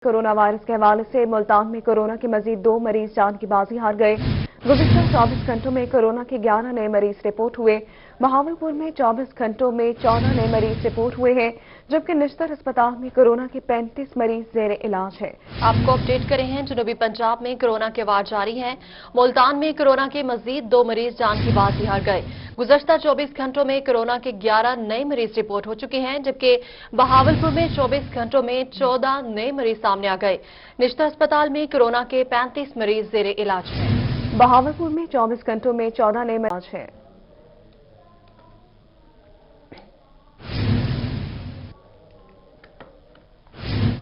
Corona virus के हवाले से मुल्तान में कोरोना के मजीद 2 मरीज जान की बाजी हार गए। गुज़िश्ता 24 घंटों में कोरोना के 11 नए मरीज रिपोर्ट हुए। बहावलपुर में 24 घंटों में 14 नए मरीज रिपोर्ट हुए हैं, जबकि निश्तर अस्पताल में कोरोना के 35 मरीज ज़ेर इलाज है। आपको अपडेट करे हैं, जनूबी पंजाब में कोरोना के वार जारी हैं। मुल्तान में कोरोना के मजीद 2 मरीज जान की बाजी हार गए। गुज़श्ता 24 घंटों में कोरोना के 11 नए मरीज रिपोर्ट हो चुके हैं, जबकि बहावलपुर में 24 घंटों में 14 नए मरीज सामने आ गए। निश्तर अस्पताल में कोरोना के 35 मरीज ज़ेर इलाज हैं। बहावलपुर में 24 घंटों में 14 नए मरीज हैं।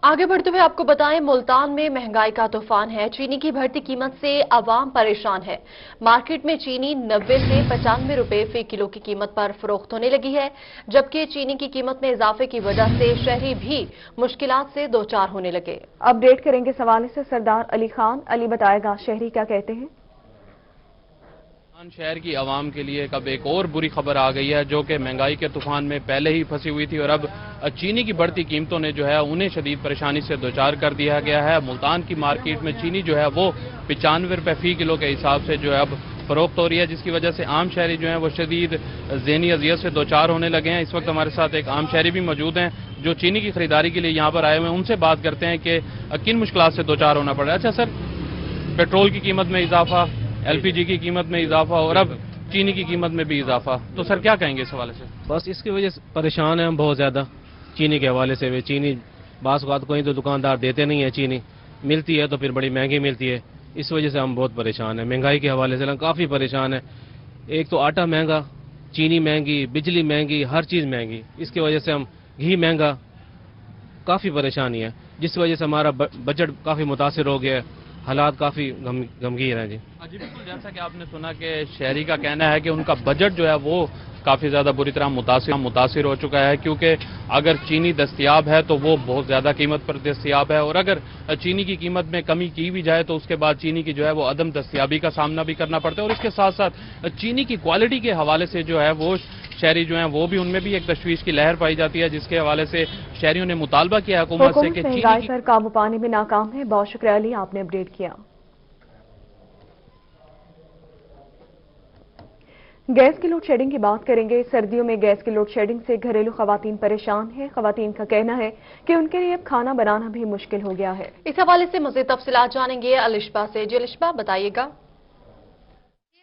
आगे बढ़ते हुए आपको बताएं, मुल्तान में महंगाई का तूफान है। चीनी की बढ़ती कीमत से आवाम परेशान है। मार्केट में चीनी 90 से 95 रुपए फी किलो की कीमत पर फरोख्त होने लगी है, जबकि चीनी की कीमत में इजाफे की वजह से शहरी भी मुश्किलात से दो चार होने लगे। अपडेट करेंगे इस हवाले से सरदार अली खान। अली बताएगा शहरी क्या कहते हैं। शहर की आवाम के लिए अब एक और बुरी खबर आ गई है, जो कि महंगाई के तूफान में पहले ही फंसी हुई थी और अब चीनी की बढ़ती कीमतों ने जो है उन्हें शदीद परेशानी से दो चार कर दिया गया है। मुल्तान की मार्केट में चीनी जो है वो 95 रुपए फी किलो के हिसाब से जो है अब फरोख्त हो रही है, जिसकी वजह से आम शहरी जो है वो शदीद ज़हनी अज़ियत से दो चार होने लगे हैं। इस वक्त हमारे साथ एक आम शहरी भी मौजूद हैं जो चीनी की खरीदारी के लिए यहाँ पर आए हुए हैं। उनसे बात करते हैं कि किन मुश्किलात से दो चार होना पड़ रहा है। अच्छा सर, पेट्रोल की कीमत में इजाफा, LPG की कीमत में इजाफा और अब चीनी की कीमत में भी इजाफा, तो सर क्या कहेंगे इस हवाले से। बस इसकी वजह से परेशान हैं हम बहुत ज़्यादा चीनी के हवाले से। चीनी बास बात कोई तो दुकानदार देते नहीं है, चीनी मिलती है तो फिर बड़ी महंगी मिलती है। इस वजह से हम बहुत परेशान हैं। महंगाई के हवाले से हम काफ़ी परेशान है। एक तो आटा महंगा, चीनी महंगी, बिजली महंगी, हर चीज़ महंगी। इसकी वजह से हम घी महंगा, काफ़ी परेशानी है, जिस वजह से हमारा बजट काफ़ी मुतासिर हो गया है। हालात काफ़ी गमगीन हैं जी। जी बिल्कुल, जैसा कि आपने सुना कि शहरी का कहना है कि उनका बजट जो है वो काफ़ी ज़्यादा बुरी तरह मुतासिर हो चुका है, क्योंकि अगर चीनी दस्तयाब है तो वो बहुत ज़्यादा कीमत पर दस्तयाब है और अगर चीनी की कीमत में कमी की भी जाए तो उसके बाद चीनी की जो है वो अदम दस्तयाबी का सामना भी करना पड़ता है। और इसके साथ साथ चीनी की क्वालिटी के हवाले से जो है वो शहरी जो हैं वो भी, उनमें भी एक तशवीश की लहर पाई जाती है, जिसके हवाले से शहरियों ने मुतालबा किया हुकूमत से कि महंगाई पर काबू पाने में नाकाम है। बहुत शुक्रिया अली, आपने अपडेट किया। गैस की लोड शेडिंग की बात करेंगे। सर्दियों में गैस की लोड शेडिंग से घरेलू खवातीन परेशान हैं। खवातीन का कहना है कि उनके लिए अब खाना बनाना भी मुश्किल हो गया है। इस हवाले से मज़ीद तफसीलात जानेंगे अलिशबा से। जी अलिशबा बताइएगा।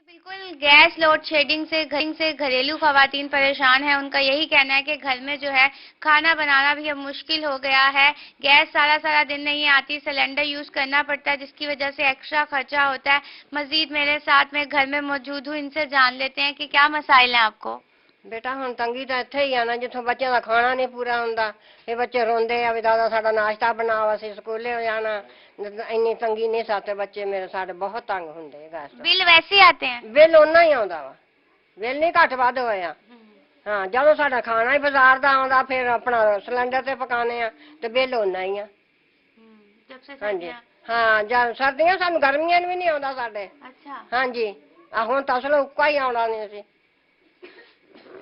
बिल्कुल, गैस लोड शेडिंग से घरेलू खवातीन परेशान है। उनका यही कहना है कि घर में जो है खाना बनाना भी अब मुश्किल हो गया है। गैस सारा दिन नहीं आती, सिलेंडर यूज करना पड़ता है, जिसकी वजह से एक्स्ट्रा खर्चा होता है। मजीद मेरे साथ में घर में मौजूद हूँ, इनसे जान लेते हैं कि क्या मसाइल हैं आपको। बेटा हुण तंगी तो इत्थे ही आना, जिथों बच्चों का खाना नहीं पूरा होंदा। ये बच्चे रोंदे आ भी दादा साडा नाश्ता बनाओ, असीं स्कूले जाना। इन्नी तंगी नहीं साथे बच्चे मेरे साडे बहुत तंग हुंदे। गैस बिल वैसे ही आते हैं? बिल उन्ना ही आउंदा वा, बिल नहीं घट वध होया। हाँ, जदों साडा खाना ही बाजार दा आउंदा, फिर अपना सिलेंडर ते पकाने आ ते बिल उन्ना ही आ। हाँ जी, हाँ, जब सर्दियां सानू गर्मियां भी नहीं आउंदा साडे। अच्छा, हाँ जी, हुण तां असलों उक्का ही आउंदा नहीं सी।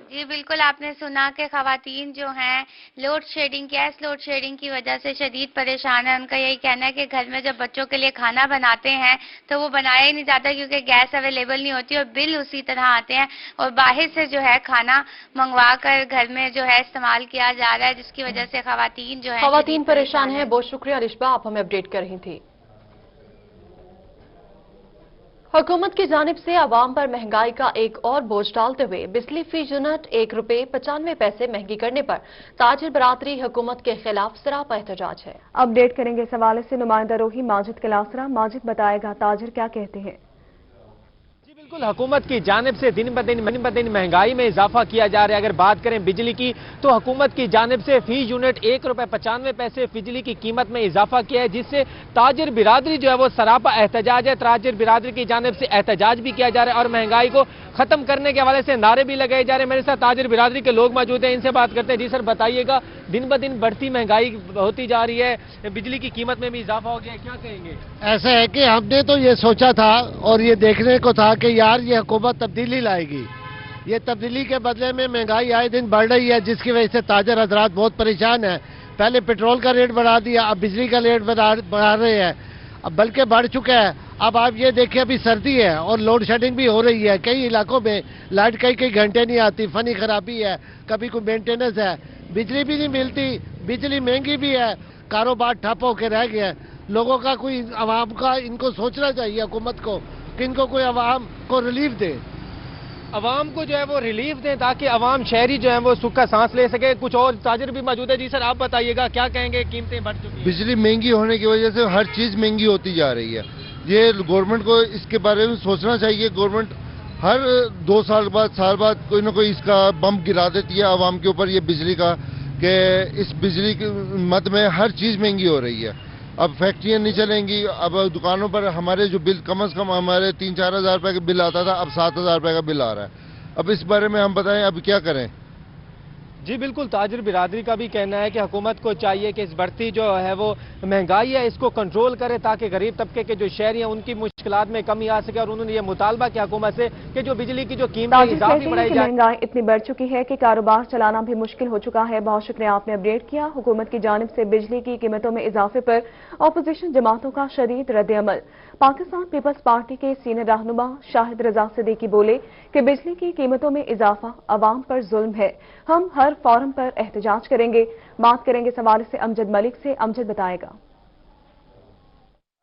जी बिल्कुल, आपने सुना कि खवातीन जो हैं load shedding, gas load shedding की वजह से शदीद परेशान है। उनका यही कहना है कि घर में जब बच्चों के लिए खाना बनाते हैं तो वो बनाया ही नहीं जाता, क्योंकि गैस अवेलेबल नहीं होती और बिल उसी तरह आते हैं और बाहर से जो है खाना मंगवा कर घर में जो है इस्तेमाल किया जा रहा है, जिसकी वजह से खवातीन जो है खवातीन परेशान है। बहुत शुक्रिया अलिशबा, आप हमें अपडेट कर रही थी। हुकूमत की जानिब से आवाम पर महंगाई का एक और बोझ डालते हुए बिजली फी यूनिट 1 रुपए 95 पैसे महंगी करने पर ताजिर बरादरी हुकूमत के खिलाफ सरापा एहतजाज है। अपडेट करेंगे इस हवाले से नुमाइंदा रोही माजिद कलासरा। माजिद बताएगा ताजिर क्या कहते हैं। बिल्कुल, हुकूमत की जानिब से दिन ब दिन महंगाई में इजाफा किया जा रहा है। अगर बात करें बिजली की तो हुकूमत की जानिब से फी यूनिट 1 रुपए 95 पैसे बिजली की कीमत में इजाफा किया है, जिससे ताजिर बिरादरी जो है वो सरापा एहतजाज है। ताजिर बिरादरी की जानिब से एहतजाज भी किया जा रहा है और महंगाई को खत्म करने के हवाले से नारे भी लगाए जा रहे हैं। मेरे साथ ताजिर बिरादरी के लोग मौजूद हैं, इनसे बात करते हैं। जी सर, बताइएगा, दिन ब दिन बढ़ती महंगाई होती जा रही है, बिजली की कीमत में भी इजाफा हो गया है, क्या कहेंगे। ऐसा है कि हमने तो ये सोचा था और ये देखने को था कि यार ये हुकूमत तब्दीली लाएगी। ये तब्दीली के बदले में महंगाई आए दिन बढ़ रही है, जिसकी वजह से ताजर हजरात बहुत परेशान है। पहले पेट्रोल का रेट बढ़ा दिया, अब बिजली का रेट बढ़ा रहे हैं, अब बल्कि बढ़ चुका है। अब आप ये देखिए अभी सर्दी है और लोड शेडिंग भी हो रही है, कई इलाकों में लाइट कई घंटे नहीं आती, फनी खराबी है, कभी कोई मेंटेनेंस है, बिजली भी नहीं मिलती, बिजली महंगी भी है, कारोबार ठप होकर रह गया है। लोगों का कोई आवाम का इनको सोचना चाहिए हुकूमत को कि इनको कोई आवाम को रिलीफ दे, अवाम को जो है वो रिलीफ दें ताकि अवाम शहरी जो है वो सुख का सांस ले सके। कुछ और ताजिर भी मौजूद है। जी सर, आप बताइएगा क्या कहेंगे, कीमतें बढ़ चुकी हैं? बिजली महंगी होने की वजह से हर चीज़ महंगी होती जा रही है। ये गवर्नमेंट को इसके बारे में सोचना चाहिए। गवर्नमेंट हर 2 साल बाद साल बाद कोई ना कोई इसका बम गिरा देती है आवाम के ऊपर, ये बिजली का, कि इस बिजली के मद में हर चीज़ महंगी हो रही है। अब फैक्ट्रियाँ नहीं चलेंगी, अब दुकानों पर हमारे जो बिल कम से कम हमारे 3-4 हज़ार रुपये का बिल आता था, अब 7 हज़ार रुपये का बिल आ रहा है। अब इस बारे में हम बताएं अब क्या करें। जी बिल्कुल, ताजिर बिरादरी का भी कहना है कि हुकूमत को चाहिए कि इस बढ़ती जो है वो महंगाई है इसको कंट्रोल करे ताकि गरीब तबके के जो शहरी हैं उनकी मुश्किलात में कमी आ सके। और उन्होंने ये मुतालबा किया हुकूमत से कि जो बिजली की जो कीमत इजाफी बढ़ाई जाए। महंगाई इतनी बढ़ चुकी है कि कारोबार चलाना भी मुश्किल हो चुका है। बहुत शुक्रिया, आपने अपडेट किया। हुकूमत की जानिब से बिजली की कीमतों में इजाफे पर अपोजिशन जमातों का शदीद रद्द-ए-अमल। पाकिस्तान पीपल्स पार्टी के सीनियर रहनुमा शाहिद रजा सिद्दीकी बोले कि बिजली की कीमतों में इजाफा अवाम पर जुल्म है, हम हर फोरम पर एहतजाज करेंगे। बात करेंगे इस हवाले से अमजद मलिक से, अमजद बताएगा।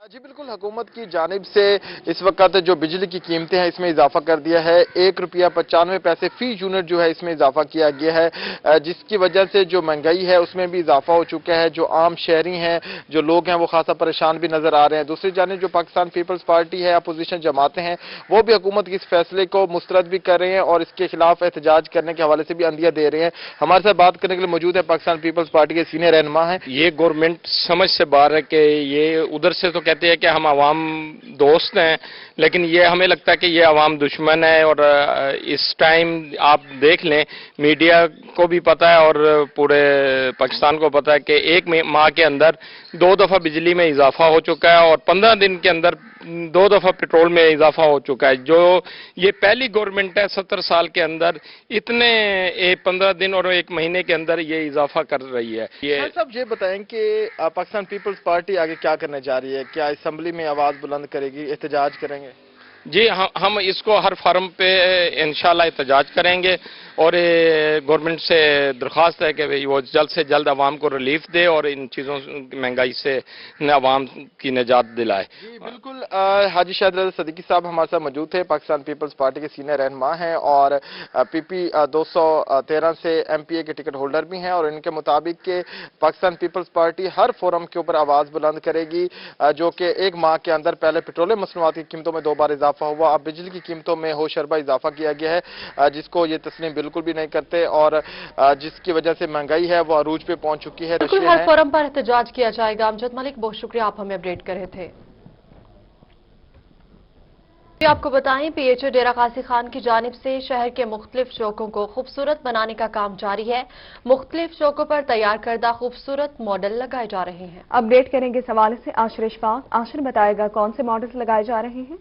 जी बिल्कुल, हुकूमत की जानिब से इस वक्त जो बिजली की कीमतें हैं इसमें इजाफा कर दिया है। 1 रुपया 95 पैसे फी यूनिट जो है इसमें इजाफा किया गया है, जिसकी वजह से जो महंगाई है उसमें भी इजाफा हो चुका है। जो आम शहरी हैं, जो लोग हैं, वो खासा परेशान भी नजर आ रहे हैं। दूसरी जानिब जो पाकिस्तान पीपल्स पार्टी है, अपोजिशन जमातें हैं, वो भी हुकूमत के इस फैसले को मुस्तरद भी कर रहे हैं और इसके खिलाफ एहतजाज करने के हवाले से भी अंदिया दे रहे हैं। हमारे साथ बात करने के लिए मौजूद है पाकिस्तान पीपल्स पार्टी के सीनियर रहनुमा हैं। ये गवर्नमेंट समझ से बाहर है कि ये उधर से तो कहते हैं कि हम आवाम दोस्त हैं, लेकिन ये हमें लगता है कि ये आवाम दुश्मन है। और इस टाइम आप देख लें, मीडिया को भी पता है और पूरे पाकिस्तान को पता है कि 1 माह के अंदर 2 दफ़ा बिजली में इजाफा हो चुका है और 15 दिन के अंदर 2 दफ़ा पेट्रोल में इजाफा हो चुका है। जो ये पहली गवर्नमेंट है 70 साल के अंदर इतने 15 दिन और 1 महीने के अंदर ये इजाफा कर रही है। ये सब ये बताएं कि पाकिस्तान पीपल्स पार्टी आगे क्या करने जा रही है? क्या असेंबली में आवाज बुलंद करेगी, एहतजाज करेंगे? जी हम इसको हर फार्म पे इंशाल्लाह एहतजाज करेंगे और गवर्नमेंट से दरख्वास्त है कि वो जल्द से जल्द आवाम को रिलीफ दे और इन चीज़ों महंगाई से आवाम की निजात दिलाए। जी बिल्कुल, हाजी शाहिद रजा सिद्दीकी साहब हमारे साथ मौजूद थे, पाकिस्तान पीपल्स पार्टी के सीनियर रहनुमा हैं और PP 213 से MPA के टिकट होल्डर भी हैं। और इनके मुताबिक के पाकिस्तान पीपल्स पार्टी हर फोरम के ऊपर आवाज़ बुलंद करेगी, जो कि 1 माह के अंदर पहले पेट्रोलियम मसनूआत की कीमतों में 2 बार इजाफा हुआ, अब बिजली की कीमतों में होशरबा इजाफा किया गया है, जिसको ये तस्लीम बिल्कुल भी नहीं करते और जिसकी वजह से महंगाई है वो अरूज पे पहुंच चुकी है। बिल्कुल हर फोरम पर एहतजाज किया जाएगा। अमजद मलिक, बहुत शुक्रिया, आप हमें अपडेट कर रहे थे। आपको बताएं, PHA डेरा गाजी खान की जानिब से शहर के मुख्तलिफ चौकों को खूबसूरत बनाने का काम जारी है। मुख्तलिफ चौकों पर तैयार करदा खूबसूरत मॉडल लगाए जा रहे हैं। अपडेट करेंगे इस हवाले से आशिर इशफाक। आशिर बताएगा कौन से मॉडल लगाए जा रहे हैं।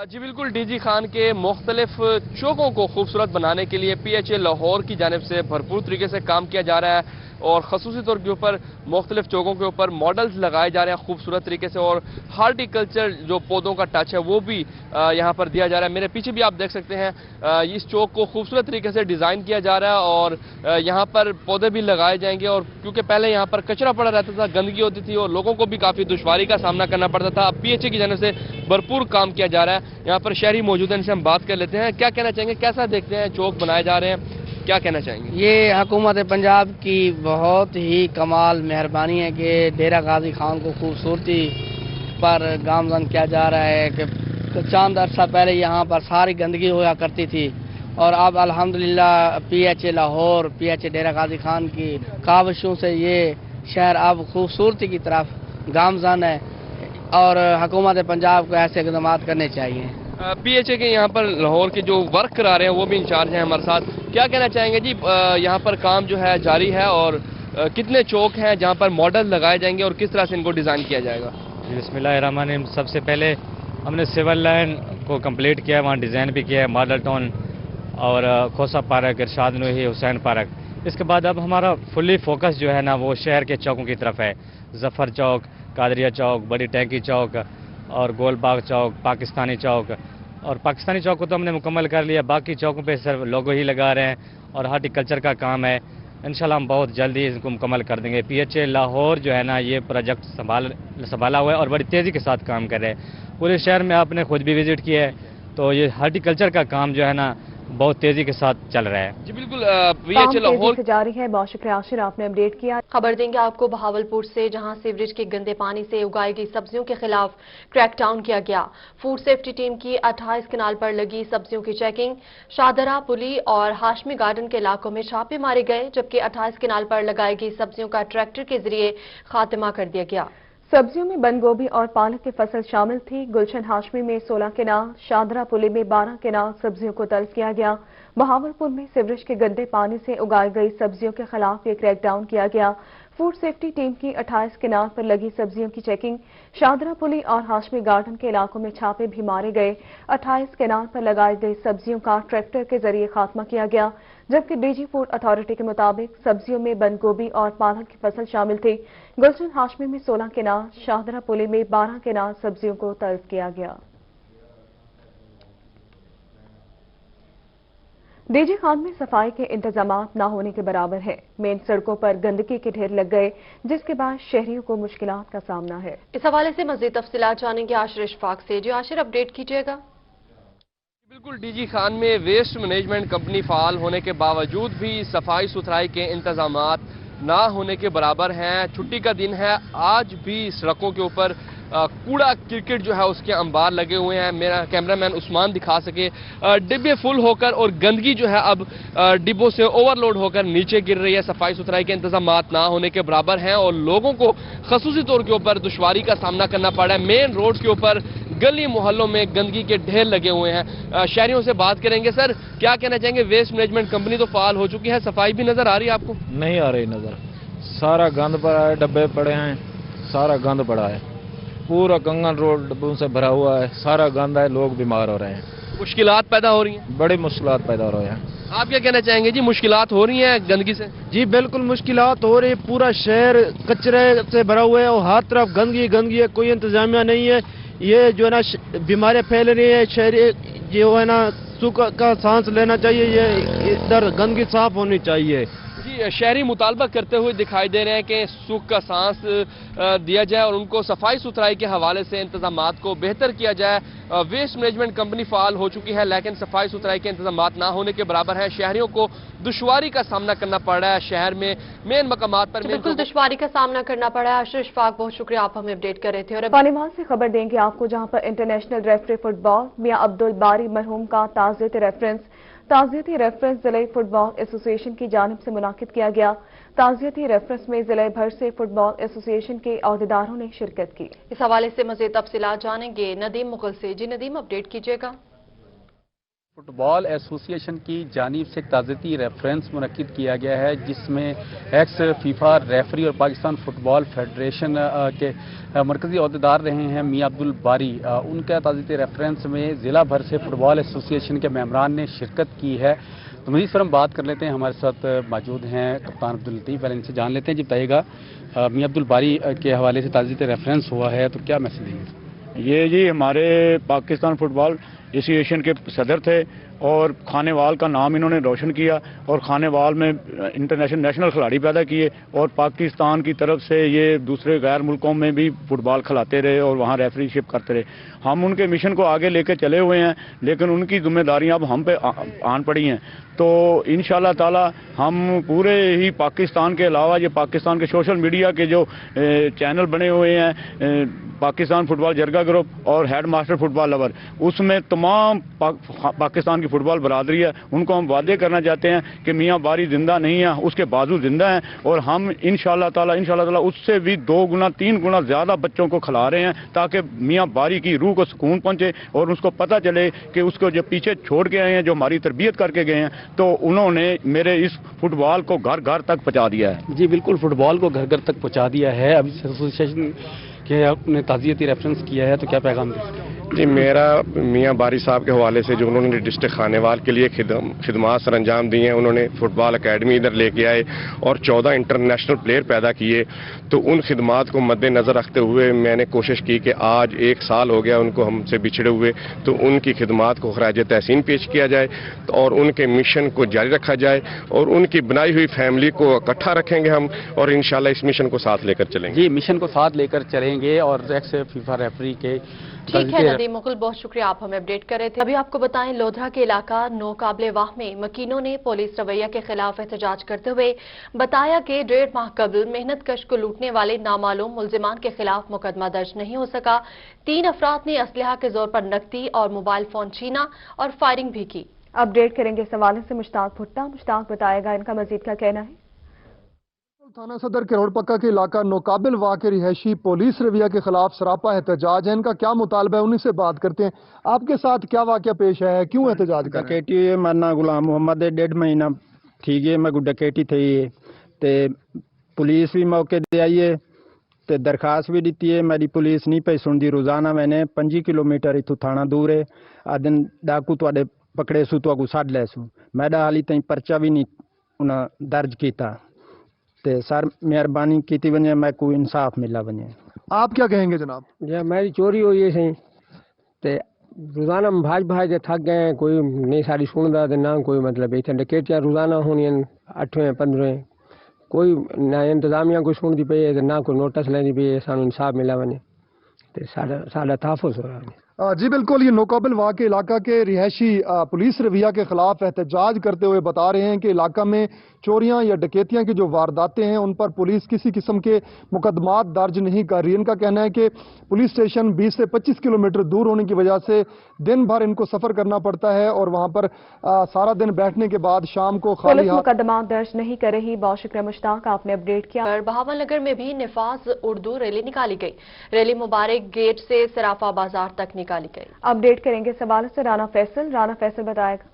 जी बिल्कुल, DG खान के मुख्तलिफ चौकों को खूबसूरत बनाने के लिए PHA लाहौर की जानिब से भरपूर तरीके से काम किया जा रहा है और खसूसी तौर के ऊपर मुख्तलिफ चौकों के ऊपर मॉडल्स लगाए जा रहे हैं खूबसूरत तरीके से और हार्टिकल्चर जो पौधों का टच है वो भी यहाँ पर दिया जा रहा है। मेरे पीछे भी आप देख सकते हैं, इस चौक को खूबसूरत तरीके से डिज़ाइन किया जा रहा है और यहाँ पर पौधे भी लगाए जाएंगे। और क्योंकि पहले यहाँ पर कचरा पड़ा रहता था, गंदगी होती थी और लोगों को भी काफ़ी दुश्वारी का सामना करना पड़ता था, अब PHA की जानिब से भरपूर काम किया जा रहा है। यहाँ पर शहरी मौजूद हैं, इनसे हम बात कर लेते हैं। क्या कहना चाहेंगे, कैसा देखते हैं चौक बनाए जा रहे हैं, क्या कहना चाहेंगे? ये हुकूमत पंजाब की बहुत ही कमाल मेहरबानी है कि डेरा गाजी खान को खूबसूरती पर गामजन किया जा रहा है कि चंद अरसा पहले यहाँ पर सारी गंदगी होया करती थी और अब अल्हम्दुलिल्लाह PHA लाहौर, PHA डेरा गाजी खान की काविशों से ये शहर अब खूबसूरती की तरफ गामजन है और हुकूमत पंजाब को ऐसे इक़दाम करने चाहिए। PHA के यहाँ पर लाहौर के जो वर्क करा रहे हैं वो भी इंचार्ज हैं हमारे साथ। क्या कहना चाहेंगे जी, यहाँ पर काम जो है जारी है और कितने चौक हैं जहाँ पर मॉडल लगाए जाएंगे और किस तरह से इनको डिज़ाइन किया जाएगा? बिस्मिल्लाहिर्रहमानिर्रहीम। सबसे पहले हमने सिविल लाइन को कंप्लीट किया है, वहाँ डिज़ाइन भी किया है, मॉडल टाउन और खोसा पार्क, इरशाद नूही, हुसैन पार्क, इसके बाद अब हमारा फुली फोकस जो है ना वो शहर के चौकों की तरफ है। जफर चौक, कादरिया चौक, बड़ी टैंकी चौक और गोलबाग चौक, पाकिस्तानी चौक। और पाकिस्तानी चौक को तो हमने मुकम्मल कर लिया, बाकी चौकों पे सिर्फ लोगो ही लगा रहे हैं और हॉर्टिकल्चर का काम है। इंशाल्लाह हम बहुत जल्दी इसको मुकम्मल कर देंगे। PHA लाहौर जो है ना ये प्रोजेक्ट संभाला हुआ है और बड़ी तेज़ी के साथ काम कर रहे हैं। पूरे शहर में आपने खुद भी विजिट किया है, तो ये हॉर्टिकल्चर का काम जो है ना बहुत तेजी के साथ चल रहा है। जी बिल्कुल, PHA लाहौर से जारी है। बहुत शुक्रिया आशिर, आपने अपडेट किया। खबर देंगे आपको बहावलपुर से, जहां सीवरेज के गंदे पानी से उगाई गई सब्जियों के खिलाफ क्रैकडाउन किया गया। फूड सेफ्टी टीम की 28 कनाल पर लगी सब्जियों की चेकिंग। शाहदरा, पुली और हाशमी गार्डन के इलाकों में छापे मारे गए, जबकि 28 कनाल पर लगाई गई सब्जियों का ट्रैक्टर के जरिए खात्मा कर दिया गया। सब्जियों में बंद गोभी और पालक की फसल शामिल थी। गुलशन हाशमी में 16 केनाल, शाहदरा पुली में 12 केनाल सब्जियों को तल्फ किया गया। बहावलपुर में सीवरेज के गंदे पानी से उगाई गई सब्जियों के खिलाफ ये क्रैकडाउन किया गया। फूड सेफ्टी टीम की 28 केनाल पर लगी सब्जियों की चेकिंग। शाहदरा पुली और हाशमी गार्डन के इलाकों में छापे भी मारे गए। 28 केनाल पर लगाई गई सब्जियों का ट्रैक्टर के जरिए खात्मा किया गया, जबकि DG फूड अथॉरिटी के मुताबिक सब्जियों में बंद गोभी और पालक की फसल शामिल थी। गुलशन हाशमी में 16 केनाल, शाहदरा पुली में 12 केनाल सब्जियों को तल्फ किया गया। DG खान में सफाई के इंतजामात न होने के बराबर है। मेन सड़कों पर गंदगी के ढेर लग गए, जिसके बाद शहरियों को मुश्किलात का सामना है। इस हवाले से मजीद तफसीलात जानेंगे आशिर इशफाक से। जो आशिर, अपडेट कीजिएगा। बिल्कुल, DG खान में वेस्ट मैनेजमेंट कंपनी फाल होने के बावजूद भी सफाई सुथराई के इंतजामात ना होने के बराबर हैं। छुट्टी का दिन है, आज भी सड़कों के ऊपर कूड़ा क्रिकेट जो है उसके अंबार लगे हुए हैं। मेरा कैमरामैन उस्मान दिखा सके, डिब्बे फुल होकर और गंदगी जो है अब डिब्बों से ओवरलोड होकर नीचे गिर रही है। सफाई सुथराई के इंतजामात ना होने के बराबर हैं और लोगों को खसूसी तौर के ऊपर दुश्वारी का सामना करना पड़ रहा है। मेन रोड के ऊपर गली मोहल्लों में गंदगी के ढेर लगे हुए हैं। शहरियों से बात करेंगे। सर, क्या कहना चाहेंगे? वेस्ट मैनेजमेंट कंपनी तो फाल हो चुकी है, सफाई भी नजर आ रही है आपको? नहीं आ रही नजर, सारा गंद पड़ा है, डब्बे पड़े हैं, सारा गंद पड़ा है। पूरा कंगन रोड डब्बों से भरा हुआ है, सारा गंद है, लोग बीमार हो रहे हैं। मुश्किलात पैदा हो रही हैं? बड़ी मुश्किलात पैदा हो रही हैं। आप क्या कहना चाहेंगे जी, मुश्किलात हो रही हैं गंदगी से? जी बिल्कुल मुश्किलात हो रही है। पूरा शहर कचरे से भरा हुआ है और हर तरफ गंदगी गंदगी है, कोई इंतजामिया नहीं है। ये जो है ना बीमारियां फैल रही है, शहरी जो है ना सुख का सांस लेना चाहिए, ये इधर गंदगी साफ होनी चाहिए। जी, शहरी मुतालबा करते हुए दिखाई दे रहे हैं कि सुख का सांस दिया जाए और उनको सफाई सुथराई के हवाले से इंतजामात को बेहतर किया जाए। वेस्ट मैनेजमेंट कंपनी फाल हो चुकी है, लेकिन सफाई सुथराई के इंतजामात ना होने के बराबर है। शहरियों को दुश्वारी का सामना करना पड़ रहा है। शहर में मेन मकामात पर बिल्कुल दुश्वारी का सामना करना पड़ा है। आशीष इशफाक, बहुत शुक्रिया, आप हमें अपडेट कर रहे थे। और पानीवाल से खबर देंगे आपको, जहां पर इंटरनेशनल रेफरी फुटबॉल मियां अब्दुल बारी मरहूम का ताज़ियती रेफरेंस जिले फुटबॉल एसोसिएशन की जानिब से मुनाकिद किया गया। ताज़ियती रेफरेंस में जिले भर से फुटबॉल एसोसिएशन के अहदेदारों ने शिरकत की। इस हवाले से मज़ीद तफसीलात जानेंगे नदीम मुगल से। जी नदीम, अपडेट कीजिएगा। फुटबॉल एसोसिएशन की जानिब से ताज़ियती रेफरेंस मुनक्किद किया गया है, जिसमें एक्स फीफा रेफरी और पाकिस्तान फुटबॉल फेडरेशन के मरकजी अहदेदार रहे हैं मियां अब्दुल बारी। उनका ताज़ियती रेफरेंस में ज़िला भर से फुटबॉल एसोसिएशन के मेंबरान ने शिरकत की है। तो मज़ीद पर हम बात कर लेते हैं, हमारे साथ मौजूद हैं कप्तान अब्दुल लतीफ़। पहले इनसे जान लेते हैं, जी बताइएगा मियां अब्दुल बारी के हवाले से ताज़ियती रेफरेंस हुआ है, तो क्या मैसेज देंगे? ये जी हमारे पाकिस्तान फुटबॉल एसोसिएशन के सदर थे और खानेवाल का नाम इन्होंने रोशन किया और खानेवाल में नेशनल खिलाड़ी पैदा किए और पाकिस्तान की तरफ से ये दूसरे गैर मुल्कों में भी फुटबॉल खिलाते रहे और वहाँ रेफरीशिप करते रहे। हम उनके मिशन को आगे लेके चले हुए हैं, लेकिन उनकी जिम्मेदारियां अब हम पे आन पड़ी हैं। तो इंशाल्लाह ताला हम पूरे ही पाकिस्तान के अलावा ये पाकिस्तान के सोशल मीडिया के जो चैनल बने हुए हैं, पाकिस्तान फुटबॉल जरगा ग्रुप और हेड मास्टर फुटबॉल लवर, उसमें तमाम पाकिस्तान की फुटबॉल बरादरी है, उनको हम वादे करना चाहते हैं कि मियां बारी जिंदा नहीं है, उसके बाजू जिंदा हैं और हम इंशाल्लाह ताला उससे भी 2 गुना 3 गुना ज्यादा बच्चों को खिला रहे हैं, ताकि मियां बारी की रूह को सुकून पहुंचे और उसको पता चले कि उसको जो पीछे छोड़ के आए हैं, जो हमारी तरबियत करके गए हैं, तो उन्होंने मेरे इस फुटबॉल को घर घर तक पहुंचा दिया है। जी बिल्कुल, फुटबॉल को घर घर तक पहुंचा दिया है। अभी एसोसिएशन के आपने ताज़ियती रेफरेंस किया है, तो क्या पैगाम दें? جی میرا میاں باری صاحب کے حوالے سے جو انہوں نے ڈسٹرکٹ خانیوال کے لیے خدمات سر انجام دی ہیں، انہوں نے فٹ بال اکیڈمی ادھر لے کے آئے اور 14 انٹرنیشنل پلیئر پیدا کیے، تو ان خدمات کو مد نظر رکھتے ہوئے میں نے کوشش کی کہ آج 1 سال ہو گیا ان کو ہم سے بچھڑے ہوئے، تو ان کی خدمات کو خراج تحسین پیش کیا جائے اور ان کے مشن کو جاری رکھا جائے اور ان کی بنائی ہوئی فیملی کو اکٹھا رکھیں گے ہم، اور انشاءاللہ اس مشن کو ساتھ لے کر چلیں گے۔ جی مشن کو ساتھ لے کر چلیں گے اور ایکس فیفا ریفری کے ٹھیک ہے ندیم مغل، بہت شکریہ، آپ ہمیں اپڈیٹ کر رہے تھے۔ ابھی آپ کو بتائیں لودھا کے علاقہ نو قابل واہ میں مکینوں نے پولیس رویہ کے خلاف احتجاج کرتے ہوئے بتایا کہ 1.5 ماہ قبل محنت کش کو لوٹنے والے نامعلوم ملزمان کے خلاف مقدمہ درج نہیں ہو سکا۔ 3 افراد نے اسلحہ کے زور پر نقدی اور موبائل فون چھینا اور فائرنگ بھی کی۔ اپڈیٹ کریں گے اس حوالے سے مشتاق بھٹا۔ مشتاق بتائے گا ان کا مزید کیا کہنا ہے؟ تھانہ صدر کروڑ پکا کے علاقہ نوقابل واہ کے رہائشی پولیس رویہ کے خلاف سراپا احتجاج ہے، ان کا کیا مطالبہ ہے انہیں سے بات کرتے ہیں۔ آپ کے ساتھ کیا واقعہ پیش ہے، کیوں احتجاج کر رہے ہیں؟ ڈکیٹی مرنا غلام محمد 1.5 مہینہ ٹھیک ہے، میں ڈکیٹی تھی تے پولیس بھی موقع دے آئی ہے تے درخواست بھی دیتی ہے، میری پولیس نہیں پی سنتی۔ روزانہ میں نے 5 کلومیٹر اتو تھانہ دور ہے، آدن ڈاکو تے پکڑے سو تو سڈ لے سو، میرا حالی تھی پرچہ بھی نہیں انہیں درج کیتا تے سر مہربانی کیتی ونجے میں کوئی انصاف ملا ونجے۔ آپ کیا کہیں گے جناب؟ جی میری چوری ہوئی ہے سی تے روزانہ بھاج کے تھک گئے ہیں، کوئی نہیں ساری سنتا تے نہ کوئی مطلب اتنے ڈکیٹیاں روزانہ ہونی 8ویں 15ویں، کوئی نہ انتظامیہ کوئی سنتی پی ہے نہ کوئی نوٹس لینی پی ہے، سانو انصاف ملا ونجے تے ساڈا تحفظ ہو رہا ہے۔ جی بالکل، یہ نوقابل واہ کے علاقہ کے رہائشی پولیس رویہ کے خلاف احتجاج کرتے ہوئے بتا رہے ہیں کہ علاقہ میں چوریاں یا ڈکیتیاں کی جو وارداتیں ہیں ان پر پولیس کسی قسم کے مقدمات درج نہیں کر رہی۔ ان کا کہنا ہے کہ پولیس اسٹیشن 20 سے 25 کلومیٹر دور ہونے کی وجہ سے دن بھر ان کو سفر کرنا پڑتا ہے اور وہاں پر سارا دن بیٹھنے کے بعد شام کو خالی پولیس مقدمات درج نہیں کر رہی۔ بہت شکریہ مشتاق، آپ نے اپڈیٹ کیا۔ بہاول نگر میں بھی نفاذ اردو ریلی نکالی گئی، ریلی مبارک گیٹ سے صرافہ بازار تک نکالی گئی۔ اپڈیٹ کریں گے اس حوالے سے رانا فیصل بتائے گا۔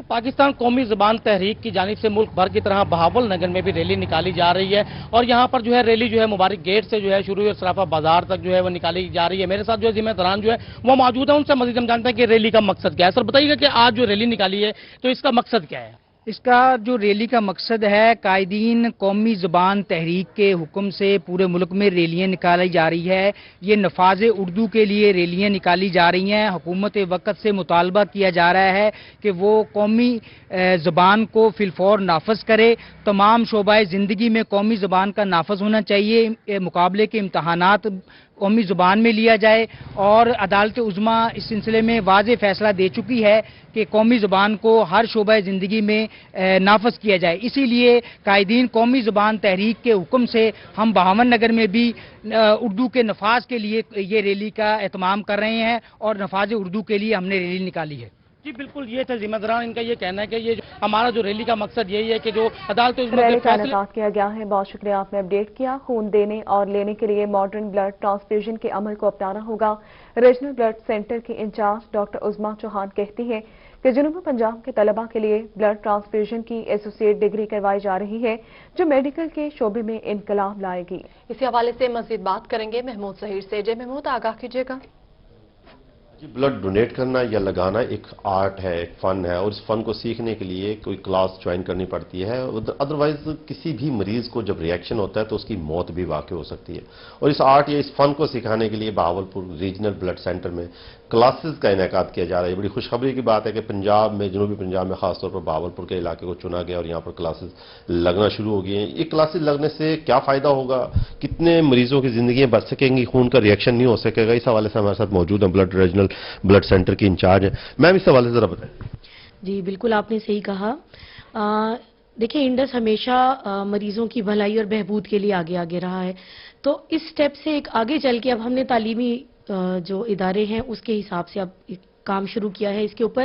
پاکستان قومی زبان تحریک کی جانب سے ملک بھر کی طرح بہاول نگر میں بھی ریلی نکالی جا رہی ہے اور یہاں پر جو ہے ریلی جو ہے مبارک گیٹ سے جو ہے شروع اور صرافہ بازار تک جو ہے وہ نکالی جا رہی ہے۔ میرے ساتھ جو ہے ذمہ داران جو ہے وہ موجود ہیں، ان سے مزید ہم جانتے ہیں کہ ریلی کا مقصد کیا ہے۔ سر بتائیے گا کہ آج جو ریلی نکالی ہے تو اس کا مقصد کیا ہے؟ اس کا جو ریلی کا مقصد ہے، قائدین قومی زبان تحریک کے حکم سے پورے ملک میں ریلیاں نکالی جا رہی ہے۔ یہ نفاذ اردو کے لیے ریلیاں نکالی جا رہی ہیں۔ حکومت وقت سے مطالبہ کیا جا رہا ہے کہ وہ قومی زبان کو فی الفور نافذ کرے۔ تمام شعبۂ زندگی میں قومی زبان کا نافذ ہونا چاہیے۔ مقابلے کے امتحانات قومی زبان میں لیا جائے اور عدالت عظمیٰ اس سلسلے میں واضح فیصلہ دے چکی ہے کہ قومی زبان کو ہر شعبۂ زندگی میں نافذ کیا جائے۔ اسی لیے قائدین قومی زبان تحریک کے حکم سے ہم بہاول نگر میں بھی اردو کے نفاذ کے لیے یہ ریلی کا اہتمام کر رہے ہیں اور نفاذ اردو کے لیے ہم نے ریلی نکالی ہے۔ جی بالکل، یہ تھے ذمہ داران، ان کا یہ کہنا ہے کہ یہ ہمارا جو ریلی کا مقصد یہی ہے کہ جو عدالت ریلی کا انعقاد کیا گیا ہے۔ بہت شکریہ، آپ نے اپڈیٹ کیا۔ خون دینے اور لینے کے لیے ماڈرن بلڈ ٹرانسفیوژن کے عمل کو اپنانا ہوگا۔ ریجنل بلڈ سینٹر کی انچارج ڈاکٹر عظمیٰ چوہان کہتی ہیں کہ جنوبی پنجاب کے طلبہ کے لیے بلڈ ٹرانسفیوژن کی ایسوسیٹ ڈگری کروائی جا رہی ہے جو میڈیکل کے شعبے میں انقلاب لائے گی۔ اسی حوالے سے مزید بات کریں گے محمود ظہیر سے۔ جے محمود، آگاہ کیجیے گا۔ جی بلڈ ڈونیٹ کرنا یا لگانا ایک آرٹ ہے، ایک فن ہے اور اس فن کو سیکھنے کے لیے کوئی کلاس جوائن کرنی پڑتی ہے۔ ادروائز کسی بھی مریض کو جب ریئیکشن ہوتا ہے تو اس کی موت بھی واقع ہو سکتی ہے، اور اس آرٹ یا اس فن کو سکھانے کے لیے بہاولپور ریجنل بلڈ سینٹر میں کلاسز کا انعقاد کیا جا رہا ہے۔ بڑی خوشخبری کی بات ہے کہ پنجاب میں، جنوبی پنجاب میں خاص طور پر بہاولپور کے علاقے کو چنا گیا اور یہاں پر کلاسز لگنا شروع ہو گئی ہیں۔ یہ کلاسز لگنے سے کیا فائدہ ہوگا، کتنے مریضوں کی زندگیاں بچ سکیں گی، خون کا ریئیکشن نہیں ہو سکے گا، اس حوالے سے ہمارے ساتھ موجود ہیں ریجنل بلڈ سینٹر کی انچارج ہیں۔ میم اس حوالے سے ذرا بتائیں۔ جی بالکل، آپ نے صحیح کہا۔ دیکھیں، انڈس ہمیشہ مریضوں کی بھلائی اور بہبود کے لیے آگے آگے رہا ہے، تو اس سٹیپ سے ایک آگے چل کے اب ہم نے تعلیمی جو ادارے ہیں اس کے حساب سے اب کام شروع کیا ہے اس کے اوپر۔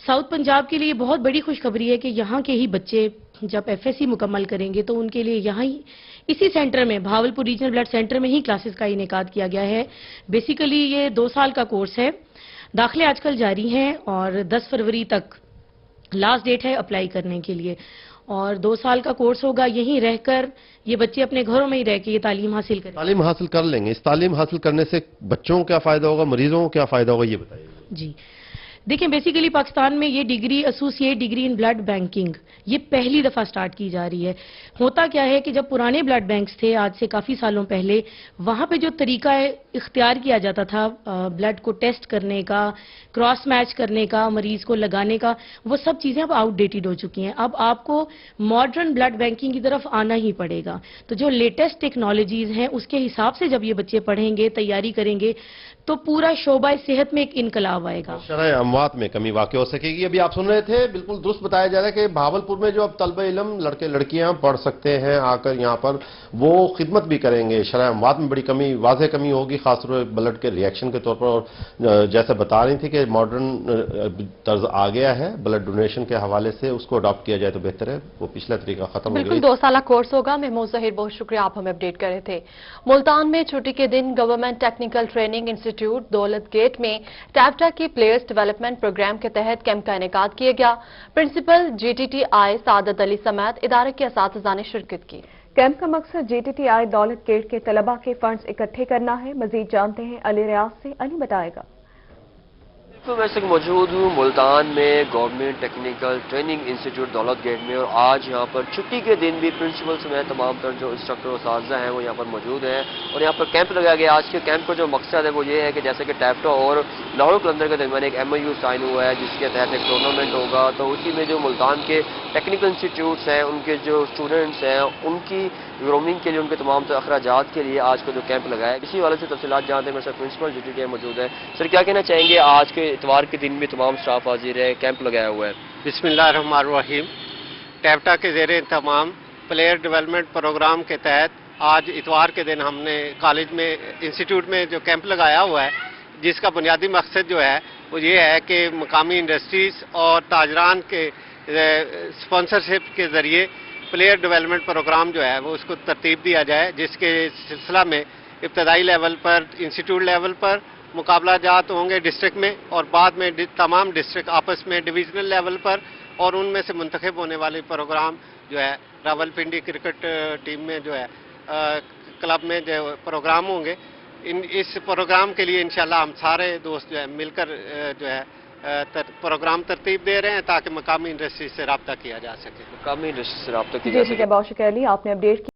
ساؤتھ پنجاب کے لیے بہت بڑی خوشخبری ہے کہ یہاں کے ہی بچے جب ایف ایس سی مکمل کریں گے تو ان کے لیے یہاں ہی اسی سینٹر میں، بہاولپور ریجنل بلڈ سینٹر میں ہی کلاسز کا انعقاد کیا گیا ہے۔ بیسیکلی یہ 2 سال کا کورس ہے، داخلے آج کل جاری ہیں اور 10 فروری تک لاسٹ ڈیٹ ہے اپلائی کرنے کے لیے، اور 2 سال کا کورس ہوگا. یہیں رہ کر یہ بچے اپنے گھروں میں ہی رہ کے یہ تعلیم حاصل کریں. تعلیم حاصل کر لیں گے. اس تعلیم حاصل کرنے سے بچوں کو کیا فائدہ ہوگا, مریضوں کو کیا فائدہ ہوگا, یہ بتائیے. جی دیکھیں, بیسیکلی پاکستان میں یہ degree associate degree in blood banking یہ پہلی دفعہ سٹارٹ کی جا رہی ہے. ہوتا کیا ہے کہ جب پرانے بلڈ بینکس تھے آج سے کافی سالوں پہلے, وہاں پہ جو طریقہ اختیار کیا جاتا تھا بلڈ کو ٹیسٹ کرنے کا, کراس میچ کرنے کا, مریض کو لگانے کا, وہ سب چیزیں اب آؤٹ ڈیٹڈ ہو چکی ہیں. اب آپ کو ماڈرن بلڈ بینکنگ کی طرف آنا ہی پڑے گا. تو جو لیٹسٹ ٹیکنالوجیز ہیں اس کے حساب سے جب یہ بچے پڑھیں گے, تیاری کریں گے, تو پورا شعبہ صحت میں ایک انقلاب آئے گا. شرح اموات میں کمی واقع ہو سکے گی. ابھی آپ سن رہے تھے, بالکل درست بتایا جا رہا ہے کہ بہاولپور میں جو اب طلبہ علم لڑکے لڑکیاں پڑھ سکتے ہیں آ کر یہاں پر, وہ خدمت بھی کریں گے. شرح اموات میں بڑی کمی, واضح کمی ہوگی, خاص طور پر بلڈ کے ریئیکشن کے طور پر. اور جیسے بتا رہی تھی کہ ماڈرن طرز آ گیا ہے بلڈ ڈونیشن کے حوالے سے, اس کو اڈاپٹ کیا جائے تو بہتر ہے. وہ پچھلا طریقہ ختم ہو گیا. بالکل 2 سالہ کورس ہوگا. محمود ظہیر بہت شکریہ, آپ ہمیں اپڈیٹ کر رہے تھے. ملتان میں چھٹی کے دن گورنمنٹ ٹیکنیکل ٹریننگ انسٹیٹیوٹ دولت گیٹ میں ٹیپٹا کی پلیئرز ڈیولپمنٹ پروگرام کے تحت کیمپ کا انعقاد کیا گیا. Principal G T T I Saadat Ali سمیت ادارے کے اساتذہ نے شرکت کی. کیمپ کا مقصد جی ٹی ٹی آئی دولت گیٹ کے طلباء کے فنڈز اکٹھے کرنا ہے. مزید جانتے ہیں علی ریاض سے, علی بتائے گا. میں اس وقت موجود ہوں ملتان میں گورنمنٹ ٹیکنیکل ٹریننگ انسٹیٹیوٹ دولت گیٹ میں, اور آج یہاں پر چھٹی کے دن بھی پرنسپل سمیت تمام تر جو انسٹرکٹر و اساتذہ ہیں وہ یہاں پر موجود ہیں, اور یہاں پر کیمپ لگایا گیا. آج کے کیمپ کا جو مقصد ہے وہ یہ ہے کہ جیسے کہ ٹیپٹا اور لاہور قلندر کے درمیان ایک ایم او یو سائن ہوا ہے جس کے تحت ایک ٹورنامنٹ ہوگا, تو اسی میں جو ملتان کے ٹیکنیکل انسٹیٹیوٹس ہیں ان کے جو اسٹوڈنٹس ہیں ان کی گرومنگ کے لیے, ان کے تمام تر اخراجات کے لیے آج کا جو کیمپ لگایا ہے. اسی والے سے تفصیلات جانتے ہیں. میرے ساتھ principal G T T I موجود ہیں. سر کیا کہنا چاہیں گے, آج کے اتوار کے دن میں تمام اسٹاف حاضر ہے, کیمپ لگایا ہوا ہے. بسم اللہ الرحمن الرحیم. ٹیپٹا کے زیر اہتمام پلیئر ڈیولپمنٹ پروگرام کے تحت آج اتوار کے دن ہم نے کالج میں انسٹیٹیوٹ میں جو کیمپ لگایا ہوا ہے, جس کا بنیادی مقصد جو ہے وہ یہ ہے کہ مقامی انڈسٹریز اور تاجران کے اسپانسرشپ کے ذریعے پلیئر ڈیولپمنٹ پروگرام جو ہے وہ اس کو ترتیب دیا جائے, جس کے سلسلہ میں ابتدائی لیول پر, انسٹیٹیوٹ لیول پر مقابلہ جات ہوں گے ڈسٹرکٹ میں, اور بعد میں تمام ڈسٹرکٹ آپس میں ڈویژنل لیول پر, اور ان میں سے منتخب ہونے والے پروگرام جو ہے راولپنڈی کرکٹ ٹیم میں جو ہے کلب میں جو پروگرام ہوں گے. اس پروگرام کے لیے انشاءاللہ ہم سارے دوست جو ہے مل کر جو ہے پروگرام ترتیب دے رہے ہیں تاکہ مقامی انڈسٹری سے رابطہ کیا جا سکے. مقامی انڈسٹری سے رابطہ کیا جا سکے. بہت شکریہ علی, آپ نے اپڈیٹ